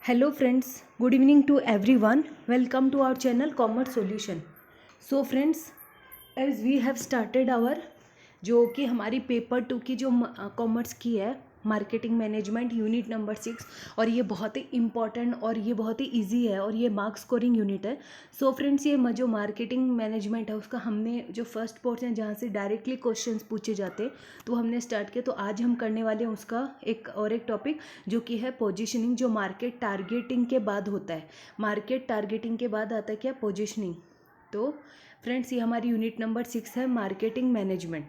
Hello friends, good evening to everyone. Welcome to our channel Commerce Solution. So friends, as we have started our जो कि हमारी paper 2 की जो commerce की है मार्केटिंग मैनेजमेंट यूनिट नंबर 6 और ये बहुत ही इम्पॉर्टेंट और ये बहुत ही इजी है और ये मार्क्स स्कोरिंग यूनिट है. सो फ्रेंड्स, ये जो मार्केटिंग मैनेजमेंट है उसका हमने जो फर्स्ट पोर्शन जहाँ से डायरेक्टली क्वेश्चंस पूछे जाते तो हमने स्टार्ट किया. तो आज हम करने वाले हैं उसका एक टॉपिक जो कि है पोजीशनिंग, जो मार्केट टारगेटिंग के बाद होता है. मार्केट टारगेटिंग के बाद आता है क्या? पोजीशनिंग. तो फ्रेंड्स, ये हमारी यूनिट नंबर 6 है मार्केटिंग मैनेजमेंट.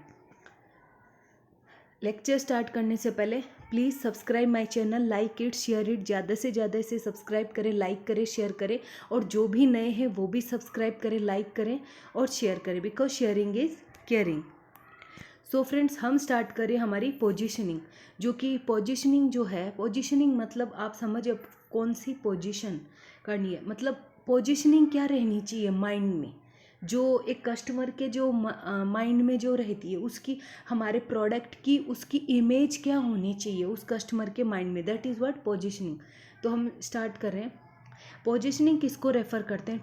लेक्चर स्टार्ट करने से पहले please subscribe my channel, like it, share it. ज़्यादा से ज़्यादा इसे सब्सक्राइब करें, लाइक करें, शेयर करें. और जो भी नए हैं वो भी सब्सक्राइब करें, लाइक करें और शेयर करें, because sharing is caring. So friends, हम स्टार्ट करें हमारी पोजीशनिंग. जो कि पोजीशनिंग जो है, पोजीशनिंग मतलब आप समझ कौन सी पोजीशन करनी है. मतलब पोजीशनिंग क्या रहनी चाहिए माइंड में, जो एक कस्टमर के जो माइंड में जो रहती है उसकी, हमारे प्रोडक्ट की उसकी इमेज क्या होनी चाहिए उस कस्टमर के माइंड में. That is what positioning. तो हम स्टार्ट कर रहे हैं. पोजीशनिंग किसको रेफ़र करते हैं?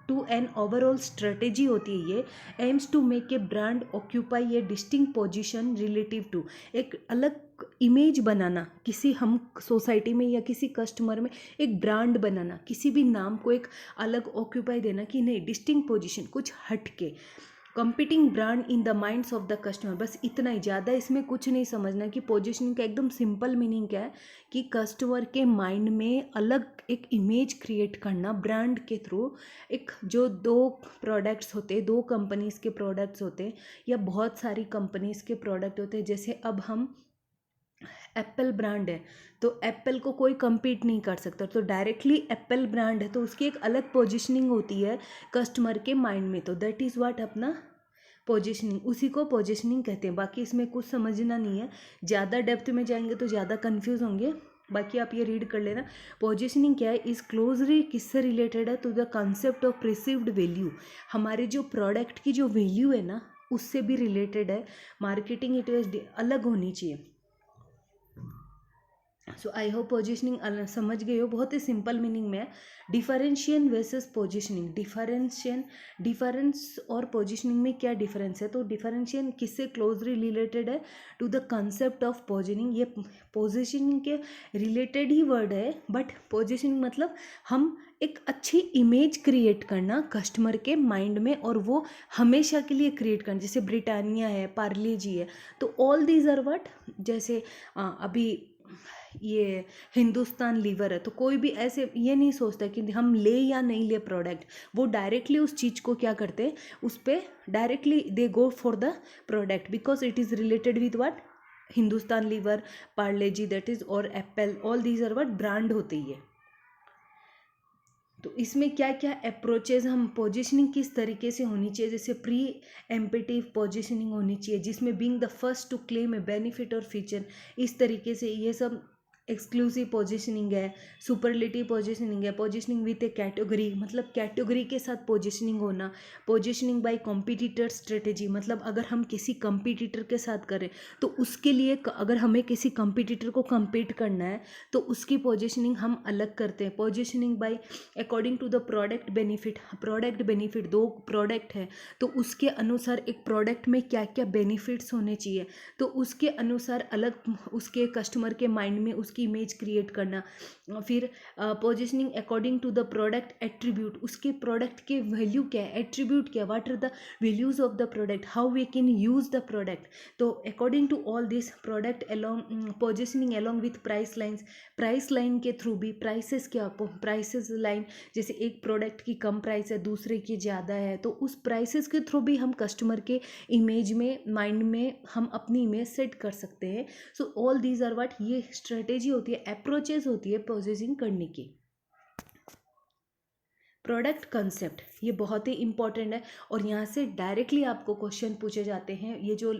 टू एन ओवरऑल स्ट्रेटेजी होती है. ये aims to make a brand occupy a distinct position relative to, एक अलग इमेज बनाना किसी हम सोसाइटी में या किसी कस्टमर में, एक ब्रांड बनाना, किसी भी नाम को एक अलग ऑक्यूपाई देना कि नहीं, डिस्टिंक्ट पोजीशन, कुछ हट के. Competing brand in the minds of the customer, बस इतना ही, ज़्यादा इसमें कुछ नहीं समझना कि पोजीशनिंग का एकदम सिंपल मीनिंग क्या है कि कस्टमर के माइंड में अलग एक इमेज क्रिएट करना ब्रांड के थ्रू. एक जो दो प्रोडक्ट्स होते हैं, दो कंपनीज़ के प्रोडक्ट्स होते हैं या बहुत सारी कंपनीज़ के प्रोडक्ट होते हैं. जैसे अब हम एप्पल ब्रांड है तो एप्पल को कोई कम्पीट नहीं कर सकता, तो डायरेक्टली एप्पल ब्रांड है तो उसकी एक अलग पोजीशनिंग होती है कस्टमर के माइंड में. तो दैट इज़ व्हाट अपना पोजीशनिंग, उसी को पोजीशनिंग कहते हैं. बाकी इसमें कुछ समझना नहीं है, ज़्यादा डेप्थ में जाएंगे तो ज़्यादा कन्फ्यूज़ होंगे. बाकी आप ये रीड कर लेना. पोजीशनिंग क्या है? इज़ क्लोजली किससे रिलेटेड है? To the concept of perceived value, हमारे जो प्रोडक्ट की जो वैल्यू है ना उससे भी रिलेटेड है. मार्केटिंग इट अलग होनी चाहिए. सो आई होप पोजीशनिंग समझ गए हो. बहुत ही सिंपल मीनिंग में है. Differentiation versus positioning. डिफरेंस और पोजीशनिंग में क्या डिफरेंस है? तो डिफरेंशिएशन किससे क्लोजली रिलेटेड है? To the concept of positioning. ये पोजीशनिंग के रिलेटेड ही वर्ड है, बट पोजीशनिंग मतलब हम एक अच्छी इमेज क्रिएट करना कस्टमर के माइंड में, और वो हमेशा के लिए क्रिएट करना. जैसे ब्रिटानिया है, पार्ले जी है, तो ऑल दीज आर व्हाट. जैसे अभी ये हिंदुस्तान लीवर है, तो कोई भी ऐसे ये नहीं सोचता कि हम ले या नहीं ले प्रोडक्ट. वो डायरेक्टली उस चीज़ को क्या करते हैं, उस पर directly they go for the product, because it is related with what, Hindustan Lever, Parle G, that is, और Apple, all these are what brand होते ही है. तो इसमें क्या क्या अप्रोचेज, हम पोजीशनिंग किस तरीके से होनी चाहिए. जैसे प्री एम्पेटिव पोजीशनिंग होनी चाहिए, जिसमें being the first to claim a benefit और फीचर, इस तरीके से ये सब एक्सक्लूसिव पोजीशनिंग है. सुपरलेटिव पोजीशनिंग है. पोजीशनिंग विथ ए कैटेगरी, मतलब कैटेगरी के साथ पोजीशनिंग होना. पोजीशनिंग बाय कॉम्पिटिटर स्ट्रेटेजी, मतलब अगर हम किसी कंपटीटर के साथ करें तो उसके लिए, अगर हमें किसी कंपटीटर को कम्पीट करना है तो उसकी पोजीशनिंग हम अलग करते हैं. Positioning by according to the product benefit, दो प्रोडक्ट है तो उसके अनुसार एक प्रोडक्ट में क्या क्या बेनिफिट्स होने चाहिए, तो उसके अनुसार अलग उसके कस्टमर के माइंड में उसकी इमेज क्रिएट करना. फिर positioning according to the product attribute, उसके प्रोडक्ट के वैल्यू क्या है, एट्रीब्यूट क्या, what are the values of the product, how we can use the product. तो according to all this product along positioning along with price lines, price line के through भी, prices क्या, prices line, जैसे एक product की कम price है, दूसरे की ज़्यादा है, तो उस प्राइसेस के थ्रू भी हम कस्टमर के इमेज में, माइंड में हम अपनी इमेज सेट कर सकते हैं. So all these are what, ये स्ट्रेटेजी होती है, अप्रोचेज होती है पोजीशनिंग करने की. प्रोडक्ट कंसेप्ट, ये बहुत ही इंपॉर्टेंट है और यहाँ से डायरेक्टली आपको क्वेश्चन पूछे जाते हैं. ये जो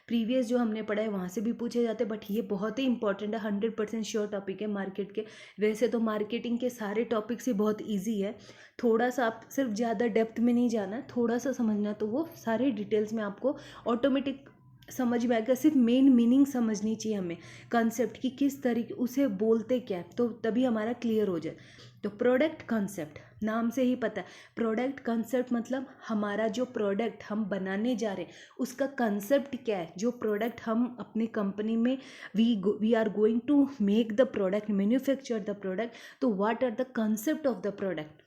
प्रीवियस जो हमने पढ़ा है वहाँ से भी पूछे जाते हैं, बट ये बहुत ही इंपॉर्टेंट है. 100% श्योर टॉपिक है मार्केट के. वैसे तो मार्केटिंग के सारे टॉपिक्स ही बहुत ईजी है, थोड़ा सा आप सिर्फ ज़्यादा डेप्थ में नहीं जाना, थोड़ा सा समझना, तो वो सारे डिटेल्स में आपको ऑटोमेटिक समझ में आएगा, सिर्फ मेन मीनिंग समझनी चाहिए हमें कंसेप्ट की, किस तरीके उसे बोलते क्या है, तो तभी हमारा क्लियर हो जाए। तो प्रोडक्ट कंसेप्ट नाम से ही पता है, प्रोडक्ट कंसेप्ट मतलब हमारा जो प्रोडक्ट हम बनाने जा रहे हैं उसका कंसेप्ट क्या है, जो प्रोडक्ट हम अपनी कंपनी में we are going to make the product, manufacture the product, तो what are the concept of the product.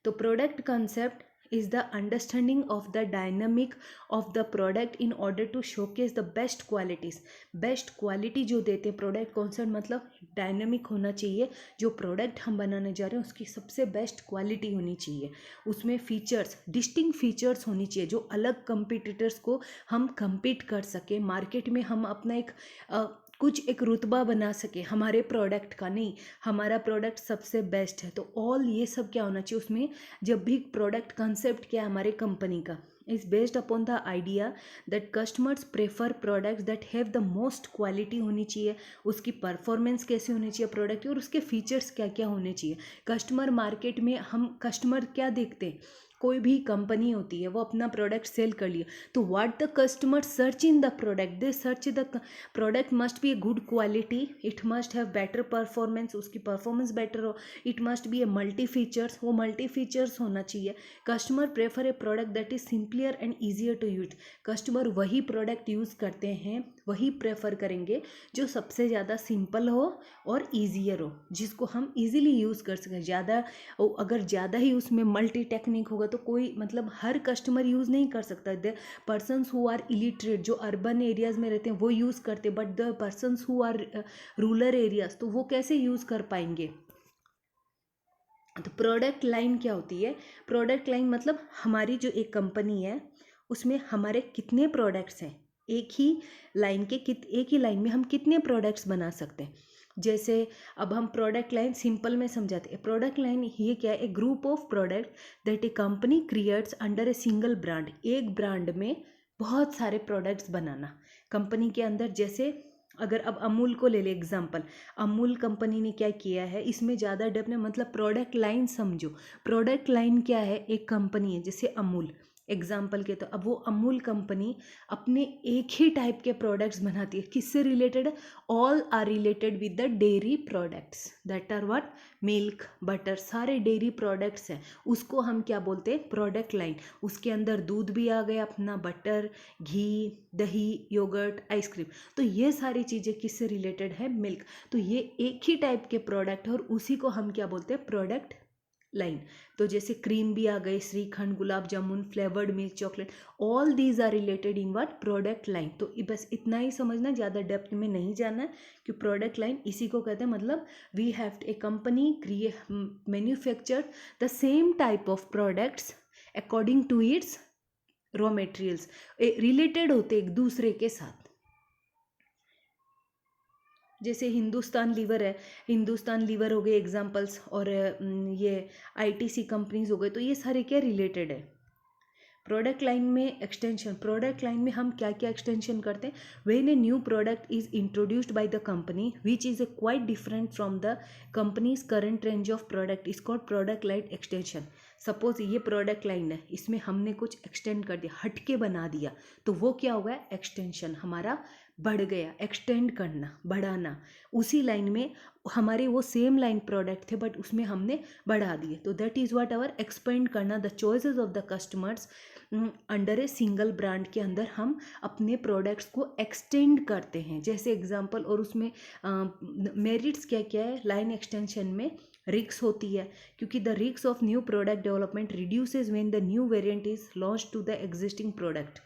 तो product concept is the understanding of the dynamic of the product in order to showcase the best qualities। Best quality जो देते हैं product concept मतलब dynamic होना चाहिए, जो product हम बनाने जा रहे हैं उसकी सबसे बेस्ट क्वालिटी होनी चाहिए, उसमें फीचर्स डिस्टिंक्ट फीचर्स होनी चाहिए जो अलग कंपटीटर्स को हम compete कर सके, मार्केट में हम अपना कुछ एक रुतबा बना सके हमारे प्रोडक्ट का, नहीं हमारा प्रोडक्ट सबसे बेस्ट है। तो ऑल ये सब क्या होना चाहिए उसमें, जब भी प्रोडक्ट कंसेप्ट क्या है हमारे कंपनी का, is based upon the idea that customers prefer products that have the most quality होनी चाहिए, उसकी परफॉर्मेंस कैसी होनी चाहिए प्रोडक्ट की, और उसके फीचर्स क्या क्या होने चाहिए। कस्टमर मार्केट में हम कस्टमर क्या देखते हैं, कोई भी कंपनी होती है वो अपना प्रोडक्ट सेल कर लिया, तो what the customer search in the product, they search the product must be a good quality, it must have better performance, उसकी परफॉर्मेंस बेटर हो, it must be a multi features, वो multi features होना चाहिए। Customer prefer a product that is simplier and easier to use, customer वही product use करते हैं, वही prefer करेंगे जो सबसे ज़्यादा सिंपल हो और ईजियर हो, जिसको हम ईजिली यूज़ कर सकें। ज़्यादा अगर ज़्यादा ही उसमें मल्टी टेक्निक होगा तो कोई मतलब हर कस्टमर यूज़ नहीं कर सकता। The persons who are illiterate, जो अर्बन एरियाज़ में रहते हैं वो यूज़ करते, but the persons who are rural areas तो वो कैसे यूज़ कर पाएंगे। तो प्रोडक्ट लाइन क्या होती है, प्रोडक्ट लाइन मतलब हमारी जो एक कंपनी है उसमें हमारे कितने प्रोडक्ट्स हैं, एक ही लाइन में हम कितने प्रोडक्ट्स बना सकते हैं। जैसे अब हम प्रोडक्ट लाइन सिंपल में समझाते हैं, प्रोडक्ट लाइन ये क्या है, a group of product that a company creates under a single brand, एक ब्रांड में बहुत सारे प्रोडक्ट्स बनाना कंपनी के अंदर। जैसे अगर अब अमूल को ले ले एग्जाम्पल, अमूल कंपनी ने क्या किया है, इसमें ज़्यादा डेप्थ में मतलब प्रोडक्ट लाइन समझो, प्रोडक्ट लाइन क्या है, एक कंपनी है जैसे अमूल एग्जाम्पल के, तो अब वो अमूल कंपनी अपने एक ही टाइप के प्रोडक्ट्स बनाती है, किससे रिलेटेड है, all are related with the dairy products, that are what, milk butter, सारे डेयरी प्रोडक्ट्स हैं, उसको हम क्या बोलते हैं, प्रोडक्ट लाइन। उसके अंदर दूध भी आ गया अपना, बटर, घी, दही, योगर्ट, आइसक्रीम, तो ये सारी चीज़ें किससे रिलेटेड है, मिल्क। तो ये एक ही टाइप के प्रोडक्ट है और उसी को हम क्या बोलते हैं, प्रोडक्ट लाइन। तो जैसे क्रीम भी आ गई, shrikhand, gulab jamun, flavoured milk chocolate, all these are related in what, product line. तो बस इतना ही समझना, ज़्यादा डेप्थ में नहीं जाना है कि प्रोडक्ट लाइन इसी को कहते हैं, मतलब we have a company create manufacture the same type of products according to its raw materials, related होते एक दूसरे के साथ। जैसे हिंदुस्तान लीवर है, हिंदुस्तान लीवर हो गए एग्जांपल्स, और ये आईटीसी कंपनीज हो गए, तो ये सारे क्या रिलेटेड है। प्रोडक्ट लाइन में एक्सटेंशन, प्रोडक्ट लाइन में हम क्या क्या एक्सटेंशन करते हैं, when a new product is introduced by the company which is a quite different from the companies current range of product is called product line extension. Suppose ये product line है, इसमें हमने कुछ एक्सटेंड कर दिया, हटके बना दिया, तो वो क्या होगा, एक्सटेंशन, हमारा बढ़ गया, एक्सटेंड करना, बढ़ाना। उसी लाइन में हमारे वो सेम लाइन प्रोडक्ट थे बट उसमें हमने बढ़ा दिए, तो that is what our expand करना, the choices of the customers under a single brand के अंदर हम अपने प्रोडक्ट्स को एक्सटेंड करते हैं। जैसे एग्जांपल, और उसमें मेरिट्स क्या क्या है, लाइन एक्सटेंशन में रिक्स होती है, क्योंकि the risks of new product development reduces when the new variant is launch to the existing product,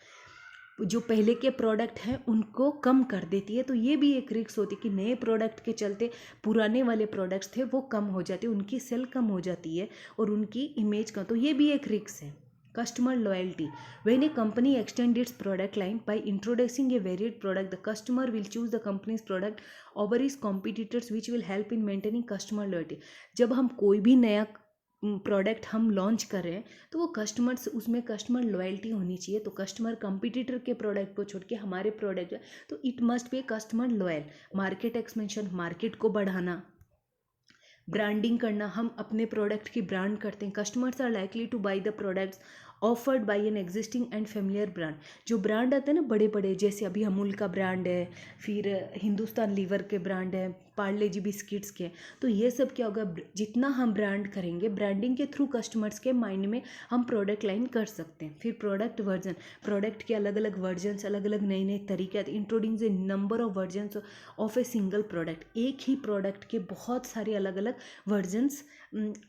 जो पहले के प्रोडक्ट हैं उनको कम कर देती है। तो ये भी एक रिक्स होती है कि नए प्रोडक्ट के चलते पुराने वाले प्रोडक्ट्स थे वो कम हो जाते, उनकी सेल कम हो जाती है और उनकी इमेज कम, तो ये भी एक रिक्स है। Customer loyalty, when A company extend it's product line by introducing A varied product, the customer will choose the companies product over is competitors which will help in maintaining customer loyalty. जब हम कोई भी नया product हम launch कर रहे हैं तो वो कस्टमर्स, उसमें कस्टमर लॉयल्टी होनी चाहिए, तो कस्टमर कंपटीटर के प्रोडक्ट को छोड़ के हमारे प्रोडक्ट, तो it must B customer loyal. Market expansion, market को बढ़ाना, ब्रांडिंग करना, हम अपने प्रोडक्ट की ब्रांड करते हैं, customers are likely to buy the products offered by an existing and familiar brand. जो ब्रांड आते हैं ना बड़े बड़े, जैसे अभी अमूल का ब्रांड है, फिर हिंदुस्तान लीवर के ब्रांड है, पार्ले जी बिस्किट्स के, तो ये सब क्या होगा, जितना हम ब्रांड करेंगे, ब्रांडिंग के थ्रू कस्टमर्स के माइंड में हम प्रोडक्ट लाइन कर सकते हैं। फिर प्रोडक्ट वर्जन, प्रोडक्ट के अलग अलग वर्जन्स, अलग अलग नए नए तरीके, introduce A number of versions of a single product. एक ही प्रोडक्ट के बहुत सारे अलग अलग वर्जन्स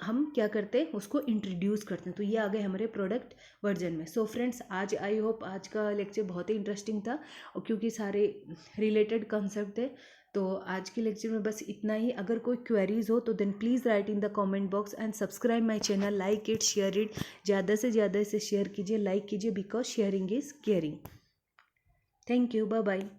हम क्या करते हैं, उसको इंट्रोड्यूस करते हैं। तो ये आ गए हमारे प्रोडक्ट वर्जन में। सो फ्रेंड्स, आज आई होप आज का लेक्चर बहुत ही इंटरेस्टिंग था, और क्योंकि सारे रिलेटेड कंसेप्ट थे। तो आज के लेक्चर में बस इतना ही। अगर कोई क्वेरीज हो तो then please write in the comment box and subscribe my channel, like it, share it, ज़्यादा से ज़्यादा इसे शेयर कीजिए, लाइक कीजिए, because sharing is caring. Thank you, bye bye.